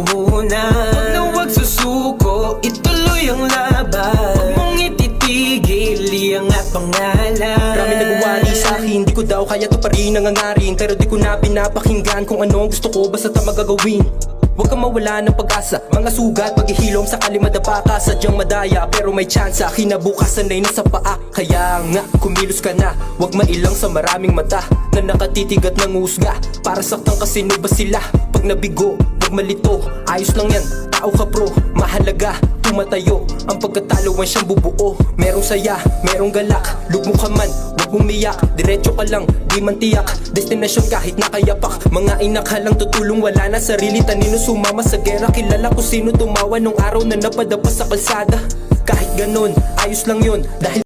muna. Huwag na huwag susuko, ituloy ang laban. Huwag mong ititigil, iangat pangalan. Marami nagwawari sa'kin, di ko daw kaya to pa rin nangangarin. Pero di ko na pinapakinggan kung ano ang gusto ko, basta magagawin. Huwag kang mawala ng pag-asa, mga sugat, paghihilom sa kalimadapa ka. Sadyang madaya, pero may tsansa, kinabukasan ay nasa paa. Kaya nga, kumilos ka na, huwag mailang sa maraming mata na nakatitig at nangusga, para saktang kasi ba sila. Pag nabigo, huwag malito, ayos lang yan, tao ka pro. Mahalaga, tumatayo, ang pagkatalo ang siyang bubuo. Merong saya, merong galak, lugmo ka man, huwag umiyak. Diretso ka lang, di man tiyak, destinasyon kahit nakayapak. Mga inakalang tutulong, wala na sarili, tanino sumama sa gera. Kilala ko sino tumawa nung araw na napadapa sa kalsada. Kahit ganon, ayos lang yun, dahil